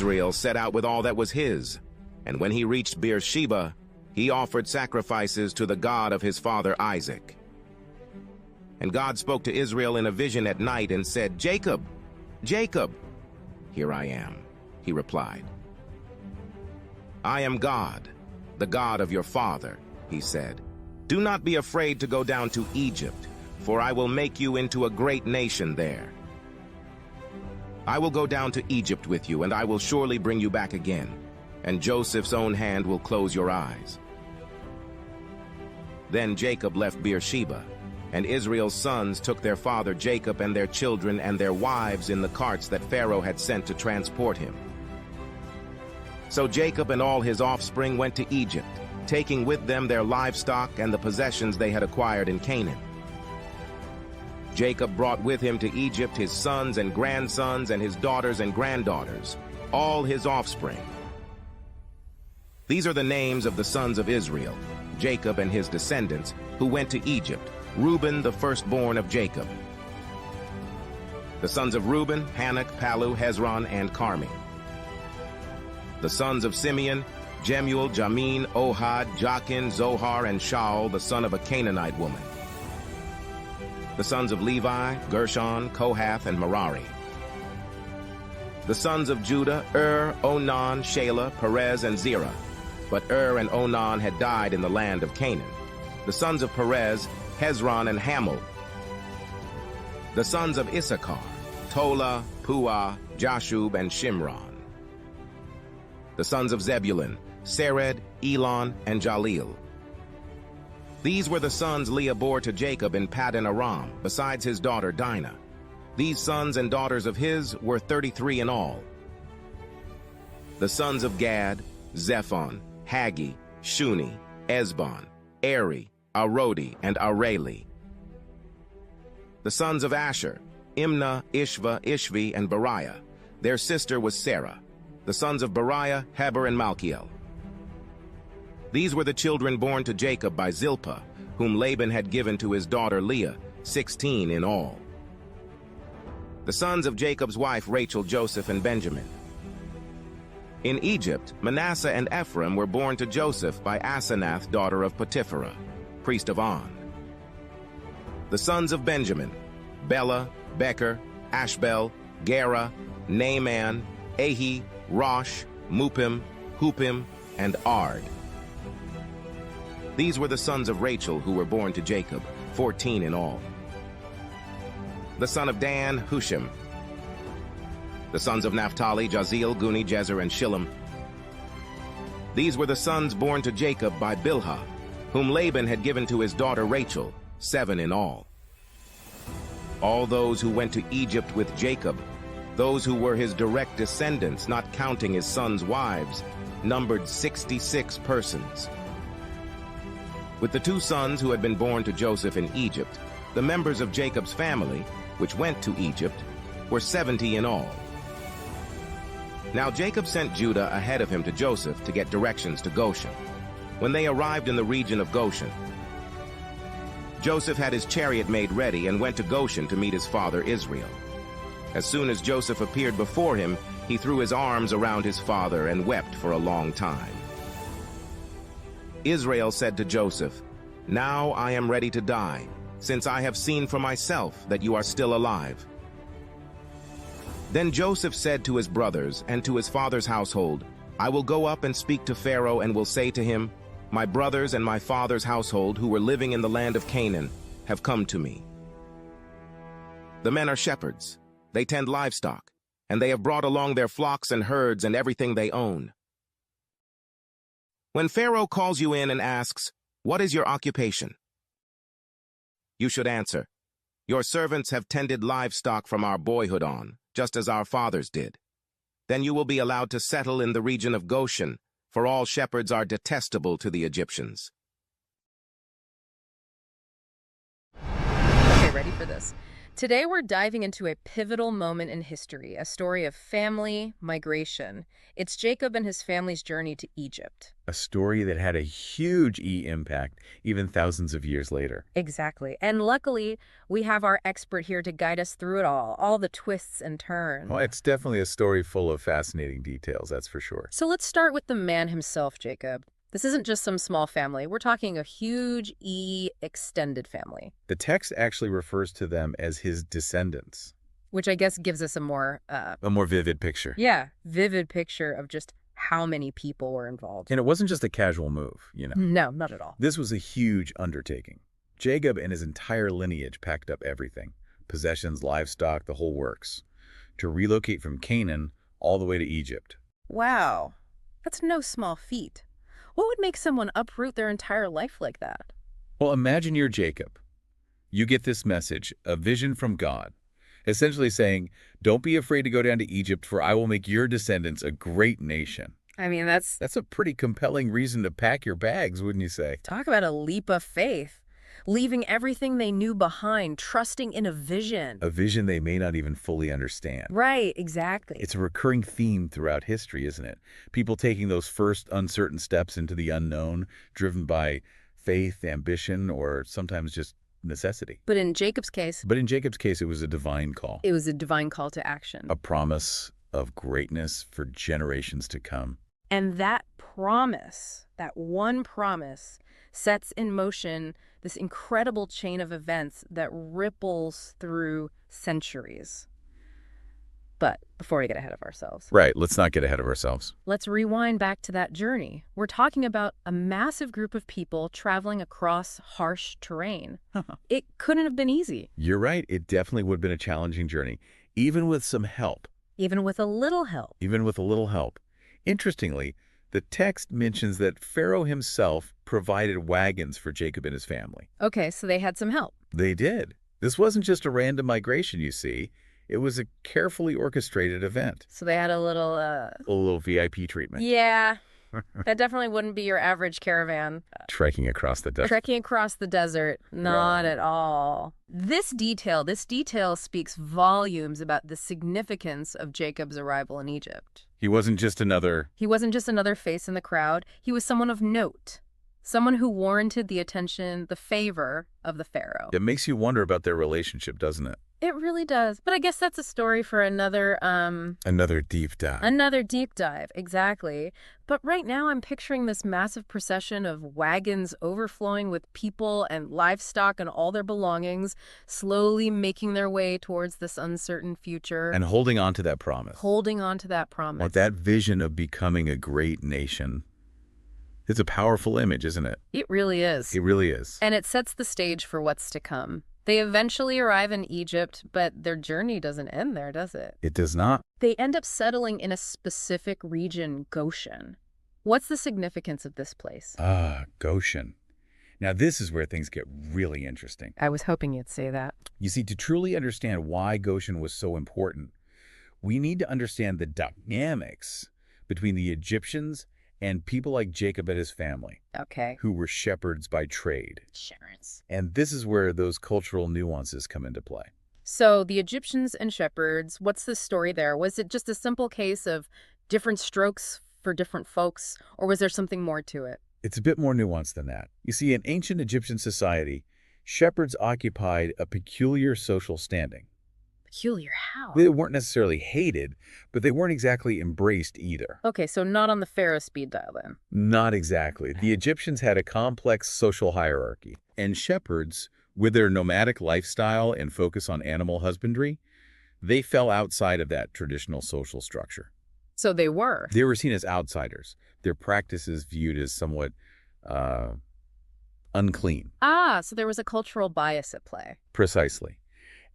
Israel set out with all that was his, and when he reached Beersheba, he offered sacrifices to the God of his father Isaac. And God spoke to Israel in a vision at night and said, "Jacob, Jacob." "Here I am," he replied. "I am God, the God of your father," he said. "Do not be afraid to go down to Egypt, for I will make you into a great nation there. I will go down to Egypt with you, and I will surely bring you back again, and Joseph's own hand will close your eyes." Then Jacob left Beersheba, and Israel's sons took their father Jacob and their children and their wives in the carts that Pharaoh had sent to transport him. So Jacob and all his offspring went to Egypt, taking with them their livestock and the possessions they had acquired in Canaan. Jacob brought with him to Egypt his sons and grandsons and his daughters and granddaughters, all his offspring. These are the names of the sons of Israel, Jacob and his descendants, who went to Egypt. Reuben, the firstborn of Jacob. The sons of Reuben, Hanok, Palu, Hezron, and Carmi. The sons of Simeon, Jemuel, Jamin, Ohad, Jachin, Zohar, and Shaul, the son of a Canaanite woman. The sons of Levi, Gershon, Kohath, and Merari. The sons of Judah, Onan, Shelah, Perez, and Zerah. But and Onan had died in the land of Canaan. The sons of Perez, Hezron, and Hamul. The sons of Issachar, Tola, Puah, Jashub, and Shimron. The sons of Zebulun, Sered, Elon, and Jalil. These were the sons Leah bore to Jacob in Paddan Aram, besides his daughter Dinah. These sons and daughters of his were 33 in all. The sons of Gad, Zephon, Haggi, Shuni, Esbon, Eri, Arodi, and Areli. The sons of Asher, Imnah, Ishva, Ishvi, and Beriah. Their sister was Sarah. The sons of Beriah, Heber, and Malchiel. These were the children born to Jacob by Zilpah, whom Laban had given to his daughter Leah, 16 in all. The sons of Jacob's wife Rachel, Joseph, and Benjamin. In Egypt, Manasseh and Ephraim were born to Joseph by Asenath, daughter of Potipharah, priest of On. The sons of Benjamin, Bela, Becher, Ashbel, Gera, Naaman, Ahi, Rosh, Mupim, Hupim, and Ard. These were the sons of Rachel who were born to Jacob, 14 in all. The son of Dan, Hushim. The sons of Naphtali, Jazeel, Guni, Jezer, and Shillem. These were the sons born to Jacob by Bilhah, whom Laban had given to his daughter Rachel, 7 in all. All those who went to Egypt with Jacob, those who were his direct descendants, not counting his sons' wives, numbered 66 persons. With the 2 sons who had been born to Joseph in Egypt, the members of Jacob's family, which went to Egypt, were 70 in all. Now Jacob sent Judah ahead of him to Joseph to get directions to Goshen. When they arrived in the region of Goshen, Joseph had his chariot made ready and went to Goshen to meet his father Israel. As soon as Joseph appeared before him, he threw his arms around his father and wept for a long time. Israel said to Joseph, "Now I am ready to die, since I have seen for myself that you are still alive." Then Joseph said to his brothers and to his father's household, "I will go up and speak to Pharaoh and will say to him, 'My brothers and my father's household who were living in the land of Canaan have come to me. The men are shepherds, they tend livestock, and they have brought along their flocks and herds and everything they own.' When Pharaoh calls you in and asks, 'What is your occupation?' you should answer, 'Your servants have tended livestock from our boyhood on, just as our fathers did.' Then you will be allowed to settle in the region of Goshen, for all shepherds are detestable to the Egyptians." Okay, ready for this. Today we're diving into a pivotal moment in history, a story of family migration. It's Jacob and his family's journey to Egypt. A story that had a huge impact even thousands of years later. Exactly. And luckily, we have our expert here to guide us through it all the twists and Well, turns. it's definitely a story full of fascinating details, that's for sure. So let's start with the man himself, Jacob. This isn't just some small family. We're talking a huge extended family, The text actually refers to them as his descendants. which I guess gives us a more, A more vivid picture. yeah, vivid picture of just how many people were involved. And it wasn't just a casual move. No, not at all. This was a huge undertaking. Jacob and his entire lineage packed up everything. Possessions, livestock, the whole works. To relocate from Canaan all the way to Egypt. Wow, that's no small feat. What would make someone uproot their entire life like that? Well, imagine you're Jacob. You get this message, a vision from God, essentially saying, don't be afraid to go down to Egypt, for I will make your descendants a great nation. I mean, that's That's a pretty compelling reason to pack your bags, wouldn't you say? talk about a leap of faith. Leaving everything they knew behind, trusting in a vision. A vision they may not even fully understand. Right, exactly. It's a recurring theme throughout history, isn't it? People taking those first uncertain steps into the unknown, driven by faith, ambition, or sometimes just necessity. But in Jacob's case, But in Jacob's case, it was a divine call, it was a divine call to action. a promise of greatness for generations to come. And that promise, that one promise, sets in motion this incredible chain of events that ripples through centuries. But before we get ahead of ourselves, Right, let's not get ahead of ourselves. let's rewind back to that journey. We're talking about a massive group of people traveling across harsh terrain. It couldn't have been easy, You're right, it definitely would have been a challenging journey, even with some help, even with a little help. even with a little help. Interestingly, the text mentions that Pharaoh himself provided wagons for Jacob and his family. Okay, so they had some help. They did. This wasn't just a random migration, you see. It was a carefully orchestrated event. So they had a little, A little VIP treatment. yeah, that definitely wouldn't be your average caravan. Trekking across the desert. Trekking across the desert, not at all. This detail speaks volumes about the significance of Jacob's arrival in Egypt. He wasn't just another... He wasn't just another face in the crowd. He was someone of note, someone who warranted the attention, the favor of the pharaoh. It makes you wonder about their relationship, doesn't it? It really does. But I guess that's a story for another Deep dive. Another deep dive, exactly. But right now I'm picturing this massive procession of wagons overflowing with people and livestock and all their belongings, slowly making their way towards this uncertain future. And holding on to that promise. Holding on to that promise. Or that vision of becoming a great nation. It's a powerful image, isn't it? It really is. It really is. And it sets the stage for what's to come. They eventually arrive in Egypt, but their journey doesn't end there, does it? It does not. They end up settling in a specific region, Goshen. What's the significance of this place? Goshen. Now, this is where things get really interesting. I was hoping you'd say that. You see, to truly understand why Goshen was so important, we need to understand the dynamics between the Egyptians and people like Jacob and his family, Okay. who were shepherds by trade. Shepherds. And this is where those cultural nuances come into play. So the Egyptians and shepherds, what's the story there? Was it just a simple case of different strokes for different folks, or was there something more to it? It's a bit more nuanced than that. You see, in ancient Egyptian society, shepherds occupied a peculiar social standing. Peculiar how? They weren't necessarily hated, but they weren't exactly embraced either. Okay, so not on the Pharaoh speed dial then. Not exactly. The Egyptians had a complex social hierarchy, and shepherds, with their nomadic lifestyle and focus on animal husbandry, they fell outside of that traditional social structure. So they were. They were seen as outsiders, their practices viewed as somewhat unclean. So there was a cultural bias at play. Precisely.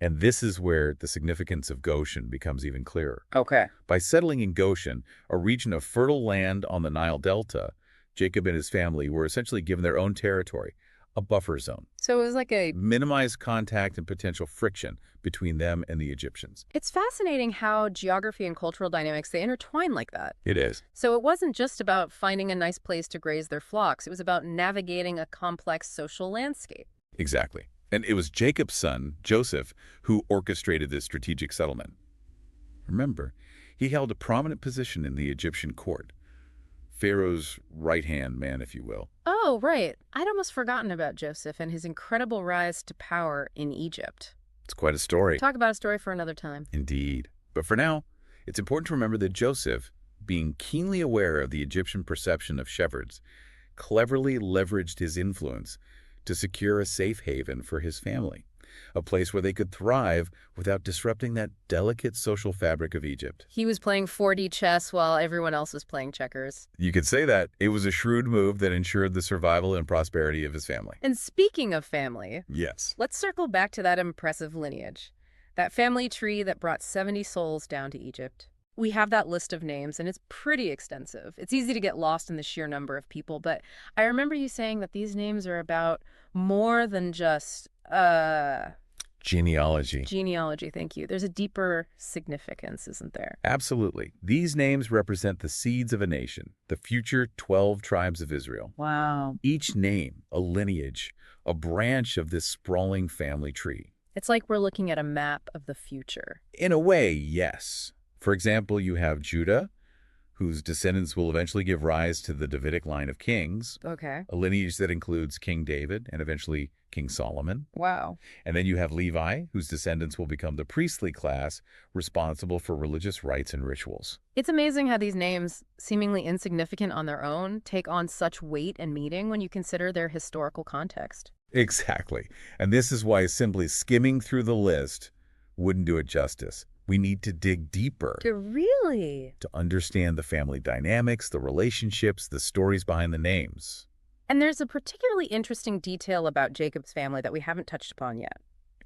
And this is where the significance of Goshen becomes even clearer. Okay. By settling in Goshen, a region of fertile land on the Nile Delta, Jacob and his family were essentially given their own territory, a buffer zone. So it was like a... Minimize contact and potential friction between them and the Egyptians. It's fascinating how geography and cultural dynamics, they intertwine like that. It is. So it wasn't just about finding a nice place to graze their flocks. It was about navigating a complex social landscape. Exactly. And it was Jacob's son, Joseph, who orchestrated this strategic settlement. Remember, he held a prominent position in the Egyptian court. Pharaoh's right-hand man, if you will. Oh, right. I'd almost forgotten about Joseph and his incredible rise to power in Egypt. It's quite a story. Talk about a story for another time. Indeed. But for now, it's important to remember that Joseph, being keenly aware of the Egyptian perception of shepherds, cleverly leveraged his influence to secure a safe haven for his family, a place where they could thrive without disrupting that delicate social fabric of Egypt. He was playing 4D chess while everyone else was playing checkers. You could say that. It was a shrewd move that ensured the survival and prosperity of his family. And speaking of family, Yes. let's circle back to that impressive lineage. That family tree that brought 70 souls down to Egypt. We have that list of names, and it's pretty extensive. It's easy to get lost in the sheer number of people, but I remember you saying that these names are about more than just, Genealogy. genealogy, thank you. There's a deeper significance, isn't there? Absolutely. These names represent the seeds of a nation, the future 12 tribes of Israel. Wow. Each name, a lineage, a branch of this sprawling family tree. It's like we're looking at a map of the future. In a way, yes. For example, you have Judah, whose descendants will eventually give rise to the Davidic line of kings, Okay. a lineage that includes King David and eventually King Solomon. Wow. And then you have Levi, whose descendants will become the priestly class responsible for religious rites and rituals. It's amazing how these names, seemingly insignificant on their own, take on such weight and meaning when you consider their historical context. Exactly. And this is why simply skimming through the list wouldn't do it justice. We need to dig deeper Really? to understand the family dynamics, the relationships, the stories behind the names. And there's a particularly interesting detail about Jacob's family that we haven't touched upon yet.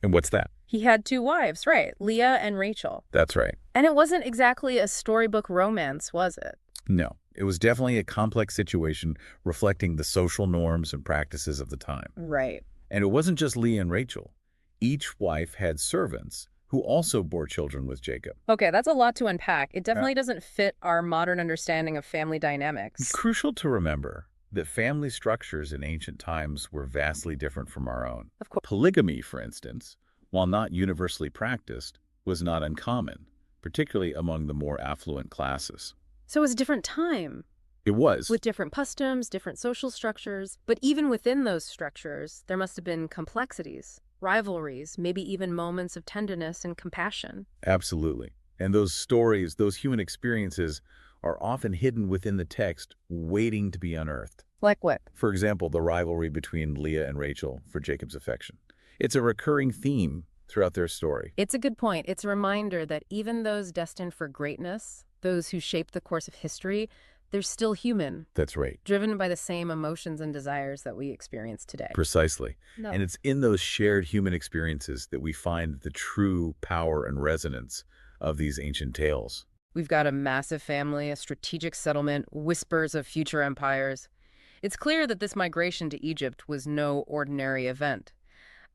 And what's that? He had two wives, right? Leah and Rachel. That's right. And it wasn't exactly a storybook romance, was it? No, it was definitely a complex situation reflecting the social norms and practices of the time. Right. And it wasn't just Leah and Rachel. Each wife had servants who also bore children with Jacob. Okay, that's a lot to unpack. It definitely doesn't fit our modern understanding of family dynamics. It's crucial to remember that family structures in ancient times were vastly different from our own. Of course. Polygamy, for instance, while not universally practiced, was not uncommon, particularly among the more affluent classes. So it was a different time, It was. with different customs, different social structures. But even within those structures, there must have been complexities, rivalries, maybe even moments of tenderness and compassion. Absolutely. And those stories, those human experiences, are often hidden within the text, waiting to be unearthed. Like what? For example, the rivalry between Leah and Rachel for Jacob's affection. It's a recurring theme throughout their story. It's a good point. It's a reminder that even those destined for greatness, those who shape the course of history, they're still human, That's right. driven by the same emotions and desires that we experience today. Precisely. No. And it's in those shared human experiences that we find the true power and resonance of these ancient tales. We've got a massive family, a strategic settlement, whispers of future empires. It's clear that this migration to Egypt was no ordinary event.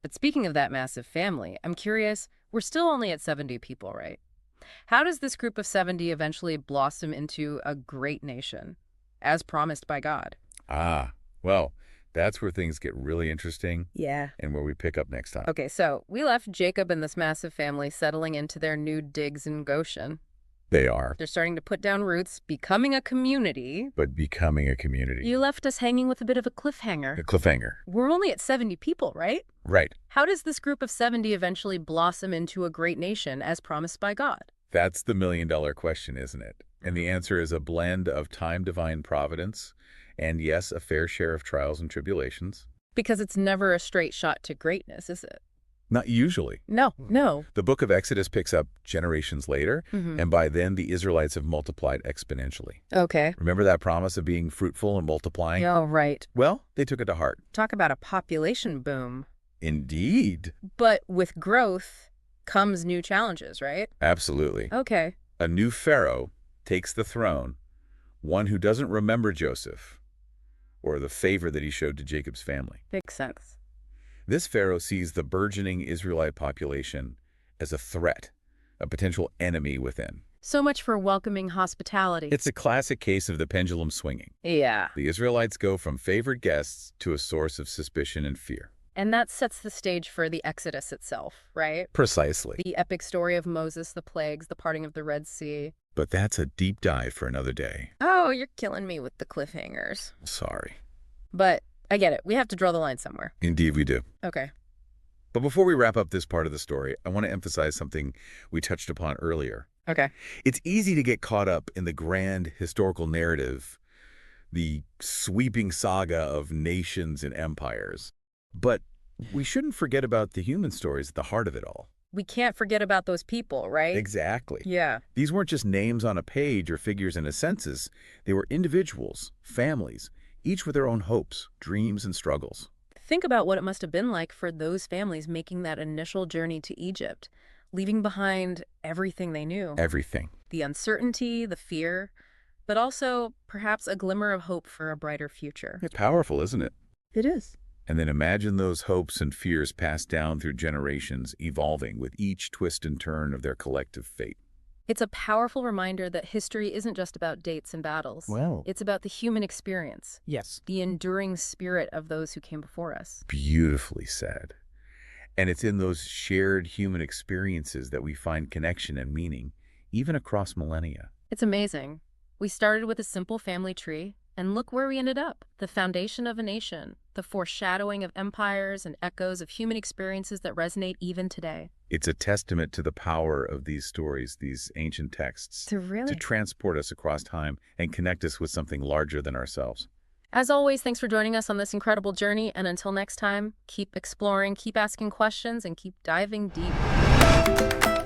But speaking of that massive family, I'm curious, we're still only at 70 people, right? How does this group of 70 eventually blossom into a great nation, as promised by God? Ah, well, that's where things get really interesting Yeah. and where we pick up next time. Okay, so we left Jacob and this massive family settling into their new digs in Goshen. They are, They're starting to put down roots, becoming a community. but becoming a community. You left us hanging with a bit of a A cliffhanger. cliffhanger. We're only at 70 people, right? Right. How does this group of 70 eventually blossom into a great nation as promised by God? That's the million-dollar question, isn't it? And the answer is a blend of time divine providence and, yes, a fair share of trials and tribulations. Because it's never a straight shot to greatness, is it? Not usually. No. The book of Exodus picks up generations later, Mhm. and by then the Israelites have multiplied exponentially. Okay. Remember that promise of being fruitful and multiplying? Oh, right. Well, they took it to heart. Talk about a population boom. Indeed. But with growth comes new challenges, right? Absolutely. Okay. A new pharaoh takes the throne, one who doesn't remember Joseph or the favor that he showed to Jacob's family. Makes sense. This pharaoh sees the burgeoning Israelite population as a threat, a potential enemy within. So much for welcoming hospitality. It's a classic case of the pendulum swinging. Yeah. The Israelites go from favored guests to a source of suspicion and fear. And that sets the stage for the Exodus itself, right? Precisely. The epic story of Moses, the plagues, the parting of the Red Sea. But that's a deep dive for another day. Oh, you're killing me with the cliffhangers. Sorry. But I get it. We have to draw the line somewhere. Indeed we do. Okay. But before we wrap up this part of the story, I want to emphasize something we touched upon earlier. Okay. It's easy to get caught up in the grand historical narrative, the sweeping saga of nations and empires. But we shouldn't forget about the human stories at the heart of it all. We can't forget about those people, right? Exactly. Yeah. These weren't just names on a page or figures in a census. They were individuals, families, each with their own hopes, dreams, and struggles. Think about what it must have been like for those families making that initial journey to Egypt, leaving behind everything they knew. Everything. The uncertainty, the fear, but also perhaps a glimmer of hope for a brighter future. It's powerful, isn't it? It is. And then imagine those hopes and fears passed down through generations, evolving with each twist and turn of their collective fate. It's a powerful reminder that history isn't just about dates and battles. Well. It's about the human experience, Yes. the enduring spirit of those who came before us. Beautifully said. And it's in those shared human experiences that we find connection and meaning, even across millennia. It's amazing. We started with a simple family tree, and look where we ended up. The foundation of a nation, the foreshadowing of empires and echoes of human experiences that resonate even today. It's a testament to the power of these stories, these ancient texts, to transport us across time and connect us with something larger than ourselves. As always, thanks for joining us on this incredible journey, and until next time, keep exploring, keep asking questions, and keep diving deep.